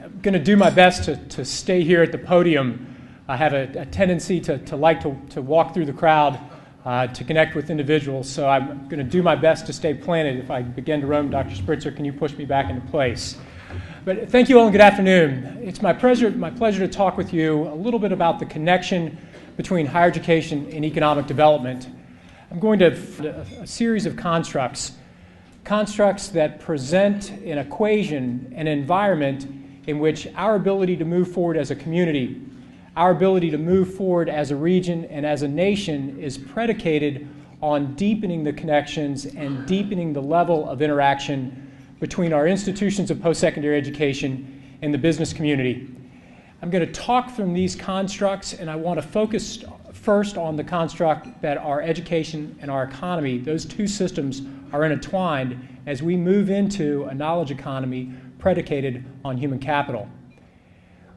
I'm going to do my best to stay here at the podium. I have a tendency to like to walk through the crowd to connect with individuals, so I'm going to do my best to stay planted. If I begin to roam, Dr. Spritzer, can you push me back into place? But thank you all and good afternoon. It's my pleasure to talk with you a little bit about the connection between higher education and economic development. I'm going to a series of constructs that present an equation, an environment in which our ability to move forward as a community, our ability to move forward as a region and as a nation is predicated on deepening the connections and deepening the level of interaction between our institutions of post-secondary education and the business community. I'm going to talk from these constructs, and I want to focus first on the construct that our education and our economy, those two systems are intertwined as we move into a knowledge economy predicated on human capital.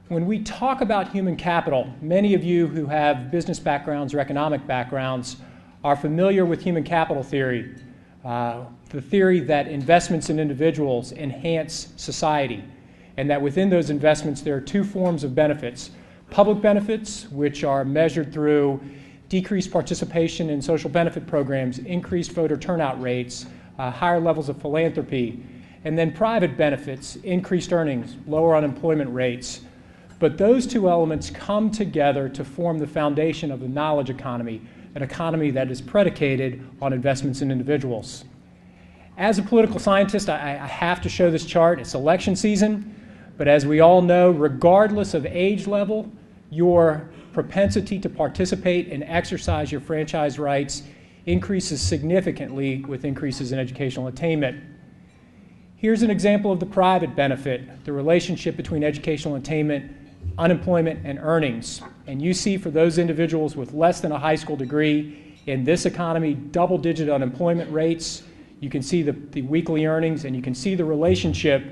When we talk about human capital, many of you who have business backgrounds or economic backgrounds are familiar with human capital theory, the theory that investments in individuals enhance society, and that within those investments there are two forms of benefits. Public benefits, which are measured through decreased participation in social benefit programs, increased voter turnout rates, higher levels of philanthropy, and then private benefits, increased earnings, lower unemployment rates. But those two elements come together to form the foundation of the knowledge economy, an economy that is predicated on investments in individuals. As a political scientist, I have to show this chart. It's election season, but as we all know, regardless of age level, your propensity to participate and exercise your franchise rights increases significantly with increases in educational attainment. Here's an example of the private benefit, the relationship between educational attainment, unemployment, and earnings. And you see for those individuals with less than a high school degree in this economy, double-digit unemployment rates. You can see the weekly earnings, and you can see the relationship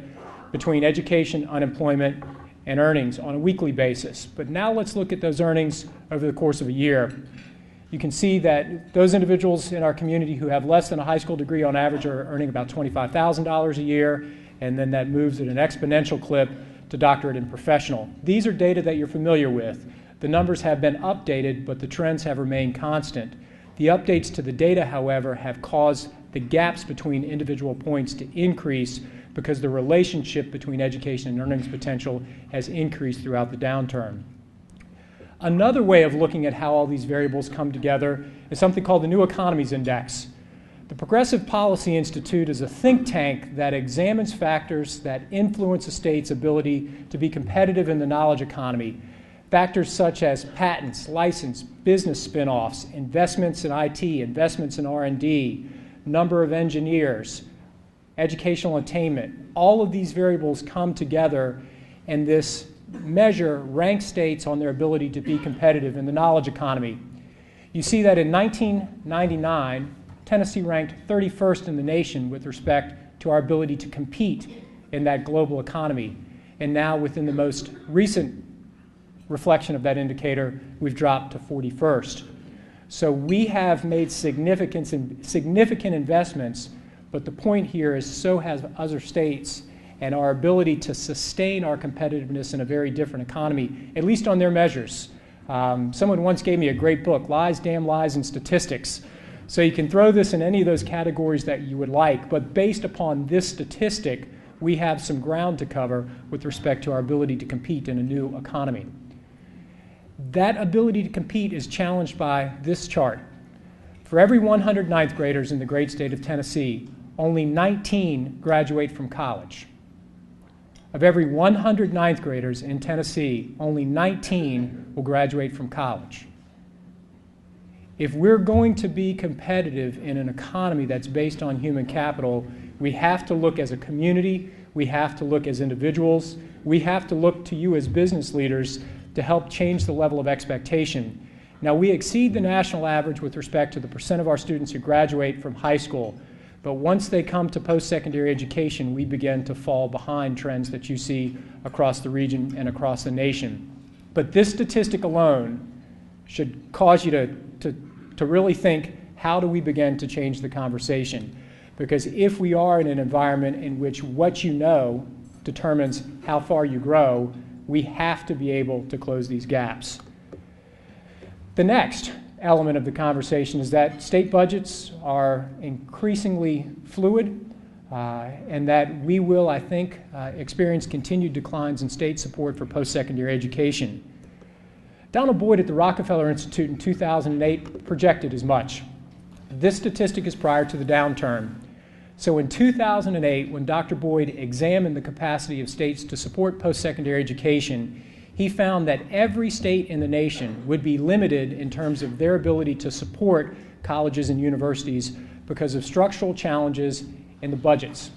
between education, unemployment, and earnings on a weekly basis. But now let's look at those earnings over the course of a year. You can see that those individuals in our community who have less than a high school degree on average are earning about $25,000 a year, and then that moves at an exponential clip to doctorate and professional. These are data that you're familiar with. The numbers have been updated, but the trends have remained constant. The updates to the data, however, have caused the gaps between individual points to increase because the relationship between education and earnings potential has increased throughout the downturn. Another way of looking at how all these variables come together is something called the New Economies Index. The Progressive Policy Institute is a think tank that examines factors that influence a state's ability to be competitive in the knowledge economy. Factors such as patents, license, business spin-offs, investments in IT, investments in R&D, number of engineers, educational attainment. All of these variables come together, and this measure ranks states on their ability to be competitive in the knowledge economy. You see that in 1999, Tennessee ranked 31st in the nation with respect to our ability to compete in that global economy. And now, within the most recent reflection of that indicator, we've dropped to 41st. So we have made significant investments, but the point here is so has other states, and our ability to sustain our competitiveness in a very different economy, at least on their measures. Someone once gave me a great book, Lies, Damn Lies, and Statistics. So you can throw this in any of those categories that you would like, but based upon this statistic, we have some ground to cover with respect to our ability to compete in a new economy. That ability to compete is challenged by this chart. For every 100 ninth graders in the great state of Tennessee, only 19 graduate from college. Of every 100 ninth graders in Tennessee, only 19 will graduate from college. If we're going to be competitive in an economy that's based on human capital, we have to look as a community, we have to look as individuals, we have to look to you as business leaders to help change the level of expectation. Now, we exceed the national average with respect to the percent of our students who graduate from high school, but once they come to post-secondary education, we begin to fall behind trends that you see across the region and across the nation. But this statistic alone should cause you to really think, how do we begin to change the conversation? Because if we are in an environment in which what you know determines how far you grow. We have to be able to close these gaps. The next element of the conversation is that state budgets are increasingly fluid, and that we will, I think, experience continued declines in state support for post-secondary education. Donald Boyd at the Rockefeller Institute in 2008 projected as much. This statistic is prior to the downturn. So in 2008, when Dr. Boyd examined the capacity of states to support post-secondary education, he found that every state in the nation would be limited in terms of their ability to support colleges and universities because of structural challenges in the budgets.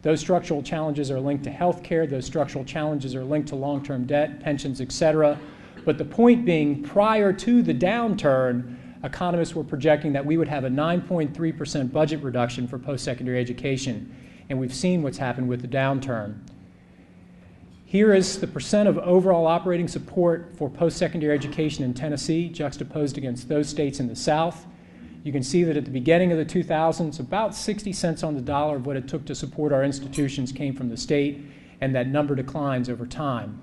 Those structural challenges are linked to health care. Those structural challenges are linked to long-term debt, pensions, et cetera. But the point being, prior to the downturn, economists were projecting that we would have a 9.3% budget reduction for post-secondary education. And we've seen what's happened with the downturn. Here is the percent of overall operating support for post-secondary education in Tennessee juxtaposed against those states in the South. You can see that at the beginning of the 2000s, about 60 cents on the dollar of what it took to support our institutions came from the state, and that number declines over time.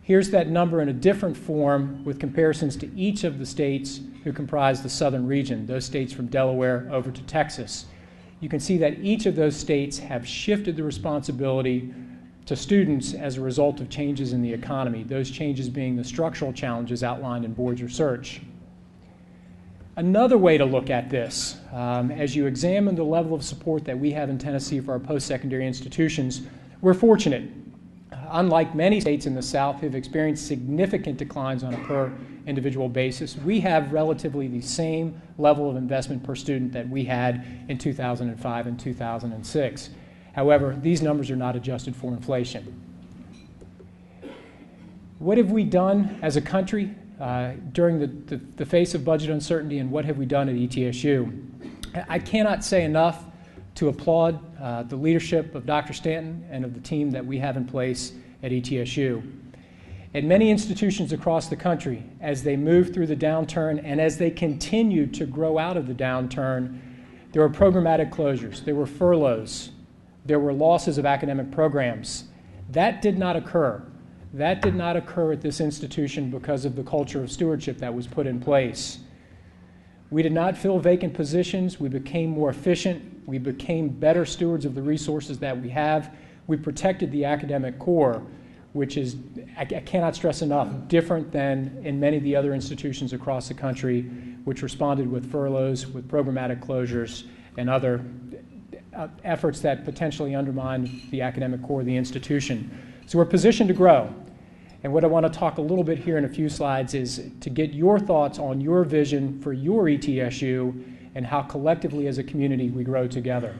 Here's that number in a different form with comparisons to each of the states who comprise the southern region, those states from Delaware over to Texas. You can see that each of those states have shifted the responsibility to students as a result of changes in the economy, those changes being the structural challenges outlined in Boyd's research. Another way to look at this, as you examine the level of support that we have in Tennessee for our post-secondary institutions, we're fortunate. Unlike many states in the South who have experienced significant declines on a per individual basis, we have relatively the same level of investment per student that we had in 2005 and 2006. However, these numbers are not adjusted for inflation. What have we done as a country during the face of budget uncertainty, and what have we done at ETSU? I cannot say enough to applaud the leadership of Dr. Stanton and of the team that we have in place at ETSU. At many institutions across the country, as they move through the downturn and as they continue to grow out of the downturn, there were programmatic closures, there were furloughs, there were losses of academic programs. That did not occur. That did not occur at this institution because of the culture of stewardship that was put in place. We did not fill vacant positions. We became more efficient. We became better stewards of the resources that we have. We protected the academic core, which is, I cannot stress enough, different than in many of the other institutions across the country, which responded with furloughs, with programmatic closures, and other efforts that potentially undermine the academic core of the institution. So we're positioned to grow. And what I want to talk a little bit here in a few slides is to get your thoughts on your vision for your ETSU and how collectively as a community we grow together.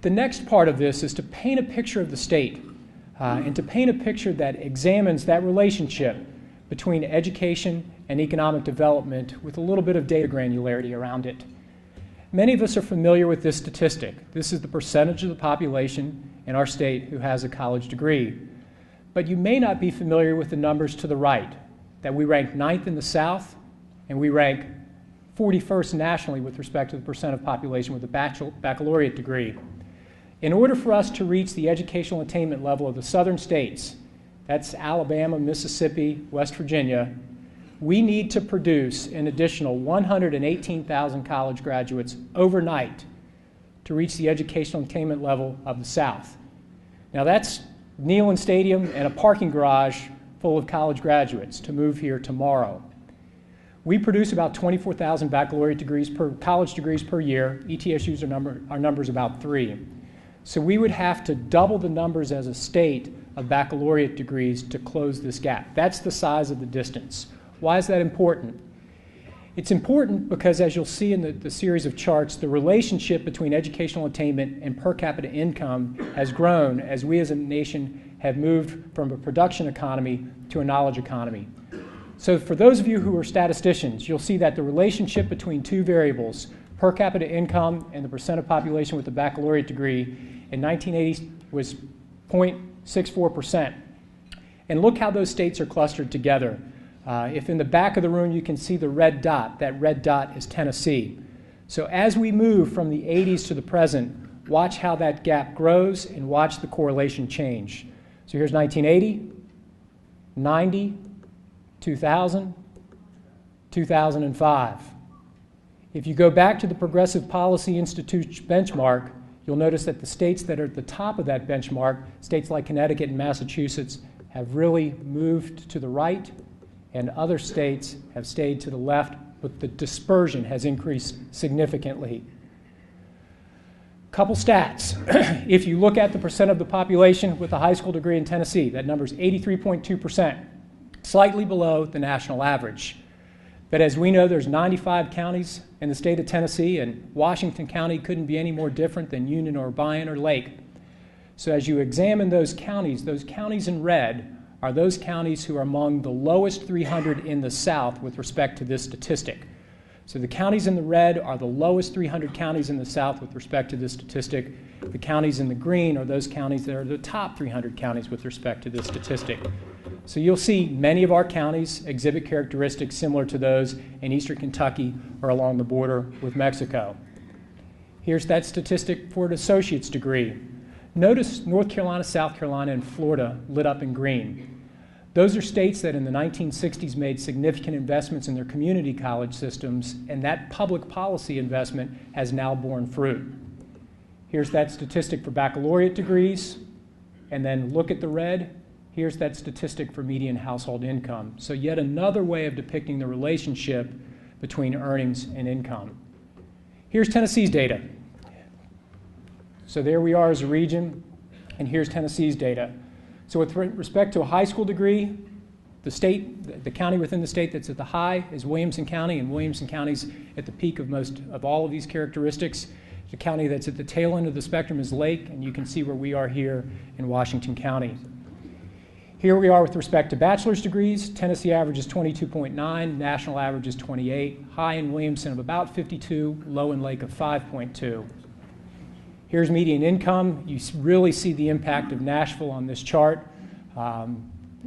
The next part of this is to paint a picture of the state and to paint a picture that examines that relationship between education and economic development with a little bit of data granularity around it. Many of us are familiar with this statistic. This is the percentage of the population in our state who has a college degree. But you may not be familiar with the numbers to the right, that we rank 9th in the South, and we rank 41st nationally with respect to the percent of population with a baccalaureate degree. In order for us to reach the educational attainment level of the southern states, that's Alabama, Mississippi, West Virginia, we need to produce an additional 118,000 college graduates overnight to reach the educational attainment level of the South. Now that's Noland Stadium and a parking garage full of college graduates to move here tomorrow. We produce about 24,000 baccalaureate degrees college degrees per year. ETSU's our numbers about 3. So we would have to double the numbers as a state of baccalaureate degrees to close this gap. That's the size of the distance. Why is that important? It's important because, as you'll see in the series of charts, the relationship between educational attainment and per capita income has grown as we as a nation have moved from a production economy to a knowledge economy. So for those of you who are statisticians, you'll see that the relationship between two variables, per capita income and the percent of population with a baccalaureate degree, in 1980 was 0.64%. And look how those states are clustered together. If in the back of the room you can see the red dot, that red dot is Tennessee. So as we move from the 80s to the present, Watch how that gap grows and watch the correlation change. So here's 1980, 90, 2000, 2005. If you go back to the Progressive Policy Institute benchmark, you'll notice that the states that are at the top of that benchmark, states like Connecticut and Massachusetts, have really moved to the right, and other states have stayed to the left, but the dispersion has increased significantly. Couple stats. If you look at the percent of the population with a high school degree in Tennessee, that number is 83.2%, slightly below the national average. But as we know, there's 95 counties in the state of Tennessee, and Washington County couldn't be any more different than Union or Bryan or Lake. So as you examine those counties in red are those counties who are among the lowest 300 in the South with respect to this statistic. So the counties in the red are the lowest 300 counties in the South with respect to this statistic. The counties in the green are those counties that are the top 300 counties with respect to this statistic. So you'll see many of our counties exhibit characteristics similar to those in eastern Kentucky or along the border with Mexico. Here's that statistic for an associate's degree. Notice North Carolina, South Carolina, and Florida lit up in green. Those are states that in the 1960s made significant investments in their community college systems, and that public policy investment has now borne fruit. Here's that statistic for baccalaureate degrees, and then look at the red. Here's that statistic for median household income. So yet another way of depicting the relationship between earnings and income. Here's Tennessee's data. So there we are as a region, and here's Tennessee's data. So with respect to a high school degree, the county within the state that's at the high is Williamson County, and Williamson County's at the peak of all of these characteristics. The county that's at the tail end of the spectrum is Lake, and you can see where we are here in Washington County. Here we are with respect to bachelor's degrees. Tennessee average is 22.9, national average is 28, high in Williamson of about 52, low in Lake of 5.2. Here's median income. You really see the impact of Nashville on this chart.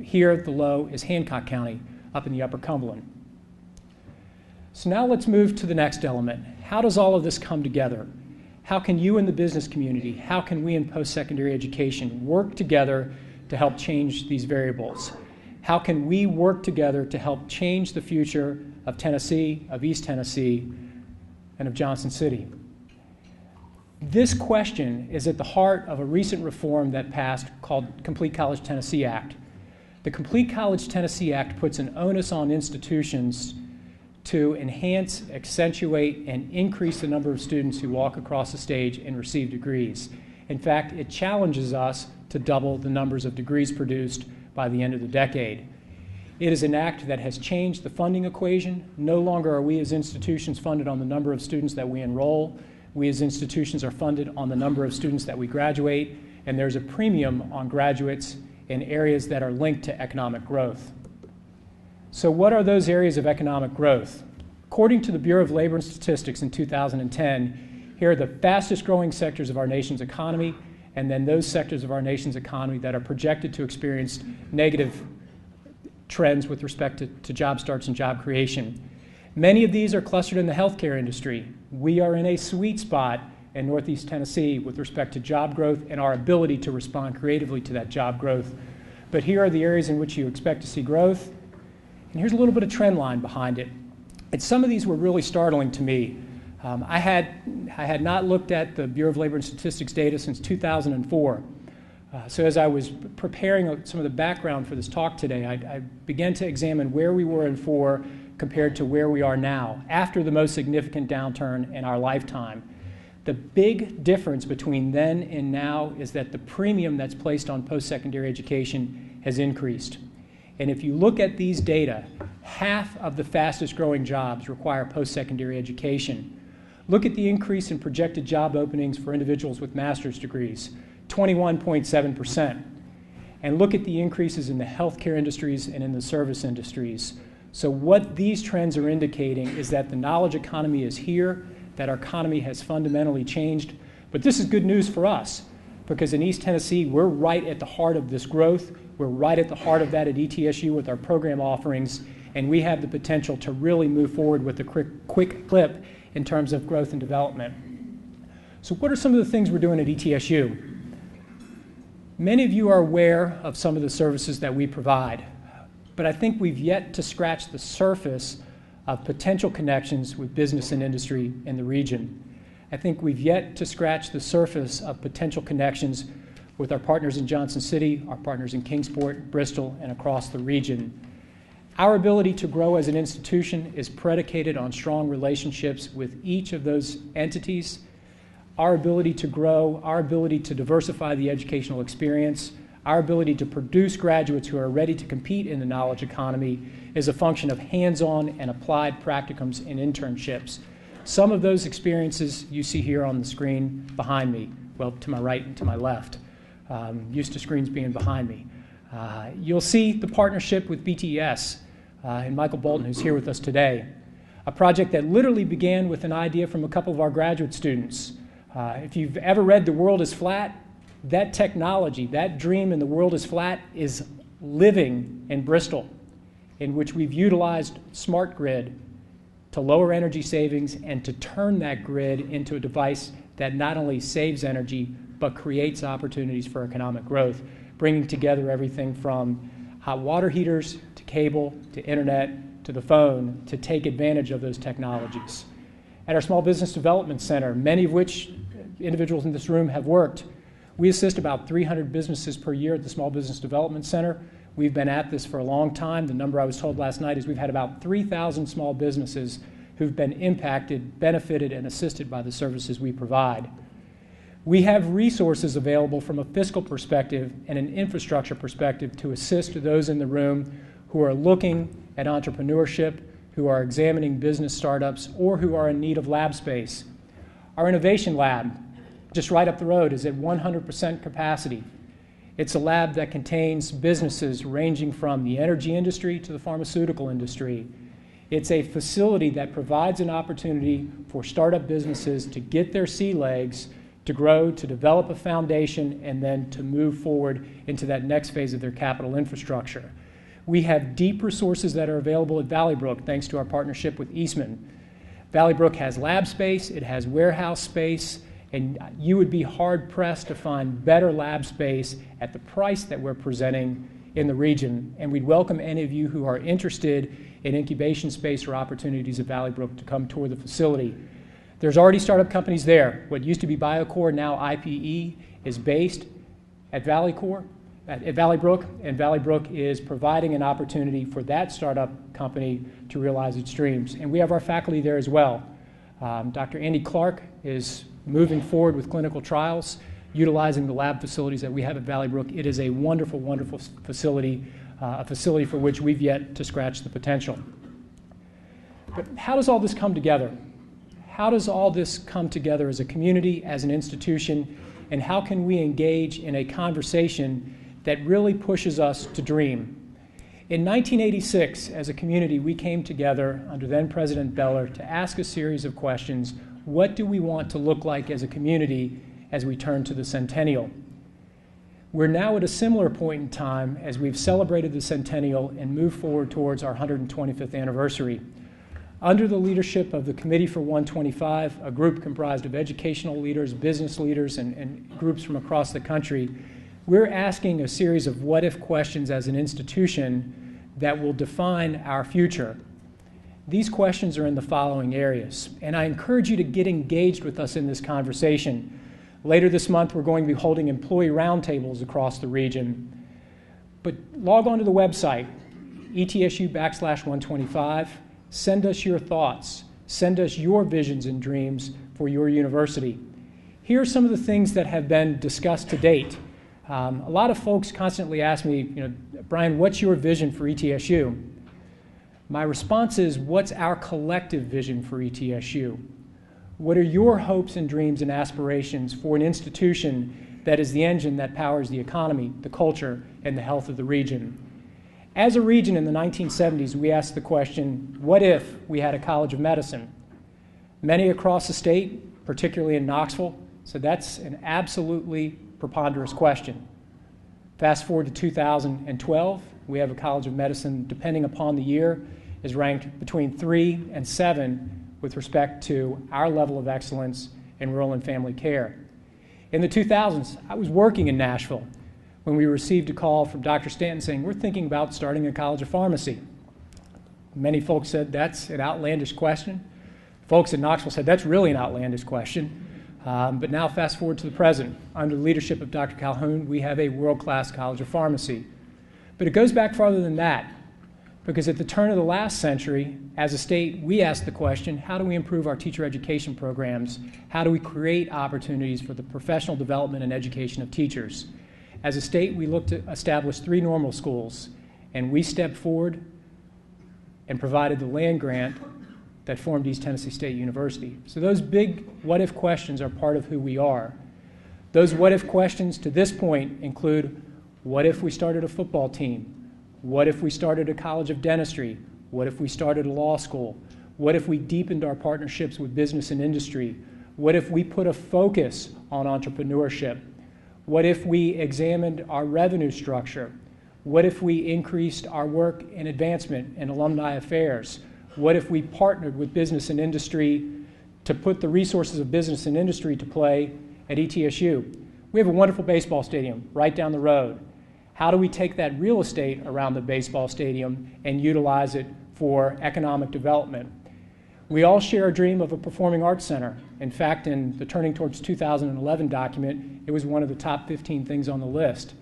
Here the low is Hancock County up in the upper Cumberland. So now let's move to the next element. How does all of this come together? How can you in the business community, how can we in post-secondary education work together to help change these variables? How can we work together to help change the future of Tennessee, of East Tennessee, and of Johnson City? This question is at the heart of a recent reform that passed called Complete College Tennessee Act. The Complete College Tennessee Act puts an onus on institutions to enhance, accentuate, and increase the number of students who walk across the stage and receive degrees. In fact, it challenges us to double the numbers of degrees produced by the end of the decade. It is an act that has changed the funding equation. No longer are we as institutions funded on the number of students that we enroll. We as institutions are funded on the number of students that we graduate, and there's a premium on graduates in areas that are linked to economic growth. So what are those areas of economic growth? According to the Bureau of Labor and Statistics in 2010, here are the fastest growing sectors of our nation's economy, and then those sectors of our nation's economy that are projected to experience negative trends with respect to job starts and job creation. Many of these are clustered in the healthcare industry. We are in a sweet spot in Northeast Tennessee with respect to job growth and our ability to respond creatively to that job growth. But here are the areas in which you expect to see growth. And here's a little bit of trend line behind it. And some of these were really startling to me. I had not looked at the Bureau of Labor and Statistics data since 2004. So as I was preparing some of the background for this talk today, I began to examine where we were in 4 compared to where we are now, after the most significant downturn in our lifetime. The big difference between then and now is that the premium that's placed on post-secondary education has increased. And if you look at these data, half of the fastest growing jobs require post-secondary education. Look at the increase in projected job openings for individuals with master's degrees, 21.7%. And look at the increases in the healthcare industries and in the service industries. So what these trends are indicating is that the knowledge economy is here, that our economy has fundamentally changed. But this is good news for us, because in East Tennessee, we're right at the heart of this growth. We're right at the heart of that at ETSU with our program offerings, and we have the potential to really move forward with a quick clip in terms of growth and development. So what are some of the things we're doing at ETSU? Many of you are aware of some of the services that we provide, but I think we've yet to scratch the surface of potential connections with business and industry in the region. I think we've yet to scratch the surface of potential connections with our partners in Johnson City, our partners in Kingsport, Bristol, and across the region. Our ability to grow as an institution is predicated on strong relationships with each of those entities. Our ability to grow, our ability to diversify the educational experience, our ability to produce graduates who are ready to compete in the knowledge economy is a function of hands-on and applied practicums and internships. Some of those experiences you see here on the screen behind me, well, to my right and to my left. Used to screens being behind me. You'll see the partnership with BTS and Michael Bolton, who's here with us today, a project that literally began with an idea from a couple of our graduate students. If you've ever read The World is Flat, that technology, that dream in The World is Flat is living in Bristol, in which we've utilized smart grid to lower energy savings and to turn that grid into a device that not only saves energy, but creates opportunities for economic growth, bringing together everything from hot water heaters to cable to internet to the phone to take advantage of those technologies. At our Small Business Development Center, many of which individuals in this room have worked, we assist about 300 businesses per year at the Small Business Development Center. We've been at this for a long time. The number I was told last night is we've had about 3,000 small businesses who've been impacted, benefited, and assisted by the services we provide. We have resources available from a fiscal perspective and an infrastructure perspective to assist those in the room who are looking at entrepreneurship, who are examining business startups, or who are in need of lab space. Our innovation lab, just right up the road, is at 100% capacity. It's a lab that contains businesses ranging from the energy industry to the pharmaceutical industry. It's a facility that provides an opportunity for startup businesses to get their sea legs, to grow, to develop a foundation, and then to move forward into that next phase of their capital infrastructure. We have deep resources that are available at Valley Brook thanks to our partnership with Eastman. Valley Brook has lab space, it has warehouse space, and you would be hard-pressed to find better lab space at the price that we're presenting in the region. And we'd welcome any of you who are interested in incubation space or opportunities at Valley Brook to come tour the facility. There's already startup companies there. What used to be BioCore, now IPE, is based at Valley Brook, and Valley Brook is providing an opportunity for that startup company to realize its dreams. And we have our faculty there as well. Dr. Andy Clark is moving forward with clinical trials, utilizing the lab facilities that we have at Valley Brook. It is a wonderful, wonderful facility, a facility for which we've yet to scratch the potential. But how does all this come together? How does all this come together as a community, as an institution, and how can we engage in a conversation that really pushes us to dream? In 1986, as a community, we came together under then President Beller to ask a series of questions. What do we want to look like as a community as we turn to the centennial? We're now at a similar point in time as we've celebrated the centennial and moved forward towards our 125th anniversary. Under the leadership of the Committee for 125, a group comprised of educational leaders, business leaders, and groups from across the country, we're asking a series of what-if questions as an institution that will define our future. These questions are in the following areas, and I encourage you to get engaged with us in this conversation. Later this month, we're going to be holding employee roundtables across the region. But log on to the website, ETSU/125. Send us your thoughts. Send us your visions and dreams for your university. Here are some of the things that have been discussed to date. A lot of folks constantly ask me, Brian, what's your vision for ETSU? My response is, what's our collective vision for ETSU? What are your hopes and dreams and aspirations for an institution that is the engine that powers the economy, the culture, and the health of the region? As a region in the 1970s, we asked the question, what if we had a College of Medicine? Many across the state, particularly in Knoxville, said that's an absolutely preponderous question. Fast forward to 2012, we have a College of Medicine, depending upon the year, is ranked between 3 and 7 with respect to our level of excellence in rural and family care. In the 2000s, I was working in Nashville when we received a call from Dr. Stanton saying, we're thinking about starting a college of pharmacy. Many folks said that's an outlandish question. Folks in Knoxville said that's really an outlandish question. But now fast forward to the present. Under the leadership of Dr. Calhoun, we have a world-class college of pharmacy. But it goes back farther than that, because at the turn of the last century, as a state, we asked the question, how do we improve our teacher education programs? How do we create opportunities for the professional development and education of teachers? As a state, we looked to establish 3 normal schools, and we stepped forward and provided the land grant that formed East Tennessee State University. So those big what-if questions are part of who we are. Those what-if questions to this point include, what if we started a football team? What if we started a college of dentistry? What if we started a law school? What if we deepened our partnerships with business and industry? What if we put a focus on entrepreneurship? What if we examined our revenue structure? What if we increased our work in advancement and alumni affairs? What if we partnered with business and industry to put the resources of business and industry to play at ETSU? We have a wonderful baseball stadium right down the road. How do we take that real estate around the baseball stadium and utilize it for economic development? We all share a dream of a performing arts center. In fact, in the Turning Towards 2011 document, it was one of the top 15 things on the list.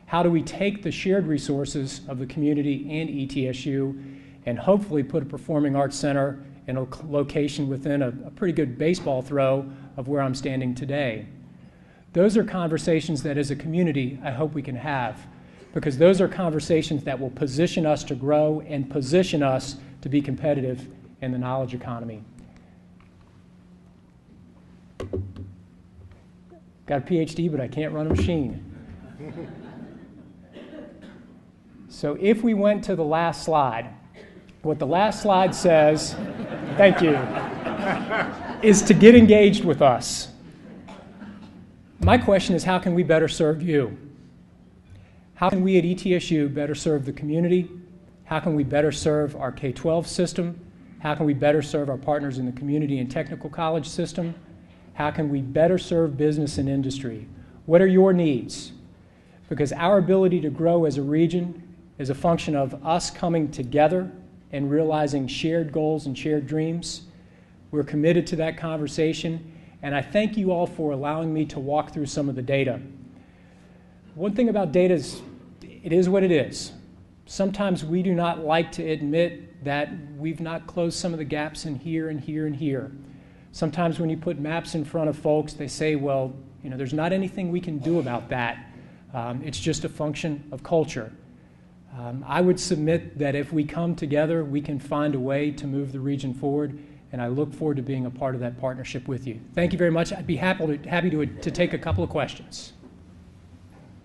How do we take the shared resources of the community and ETSU and hopefully put a performing arts center in a location within a pretty good baseball throw of where I'm standing today? Those are conversations that as a community I hope we can have, because those are conversations that will position us to grow and position us to be competitive in the knowledge economy. Got a PhD, but I can't run a machine. So if we went to the last slide, what the last slide says, thank you, is to get engaged with us. My question is, how can we better serve you? How can we at ETSU better serve the community? How can we better serve our K-12 system? How can we better serve our partners in the community and technical college system? How can we better serve business and industry? What are your needs? Because our ability to grow as a region is a function of us coming together and realizing shared goals and shared dreams. We're committed to that conversation, and I thank you all for allowing me to walk through some of the data. One thing about data is, it is what it is. Sometimes we do not like to admit that we've not closed some of the gaps in here and here and here. Sometimes when you put maps in front of folks, they say, well, you know, there's not anything we can do about that. It's just a function of culture. I would submit that if we come together, we can find a way to move the region forward, and I look forward to being a part of that partnership with you. Thank you very much. I'd be happy to take a couple of questions.